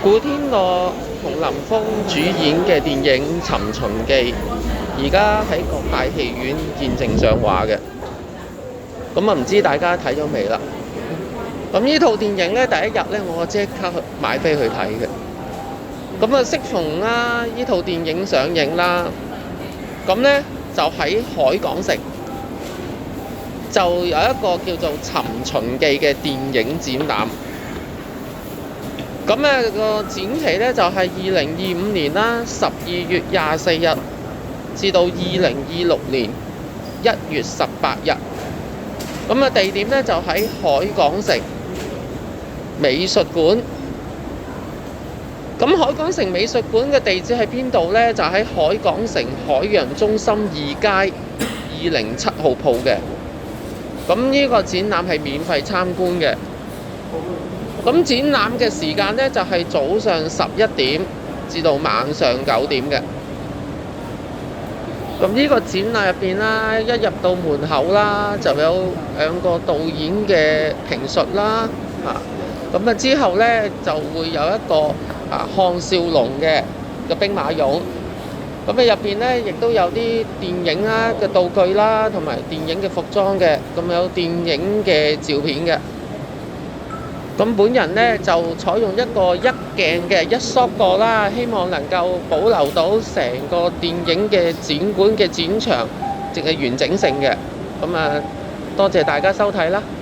古天樂同林峰主演嘅電影《尋秦記》，而家喺各大戲院現正上畫嘅。咁啊，唔知大家睇咗未啦？咁呢套電影呢，第一日呢，我即刻買飛去睇嘅。咁啊，適逢啦，呢套電影上映啦，咁呢，就喺海港城就有一個叫做《尋秦記》嘅電影展覽。咁咧個展期咧就係2025年啦12月24日至到2026年1月18日。咁啊地點咧就喺海港城美術館。咁海港城美術館嘅地址喺邊度咧？就喺海港城海洋中心2街207號鋪嘅。咁呢個展覽係免費參觀嘅。咁展覽嘅時間呢，就係早上11點至到晚上9點嘅。咁呢個展覽入邊啦，一入到門口啦，就有兩個導演嘅評述啦。咁之後呢，就會有一個項少龍嘅兵馬俑。咁入邊呢，亦都有啲電影啦嘅道具啦，同埋電影嘅服裝嘅。咁有電影嘅照片嘅。咁本人呢，就採用一個一鏡嘅一縮過啦，希望能夠保留到成個電影嘅展館嘅展場，淨係完整性嘅。咁多謝大家收睇啦〜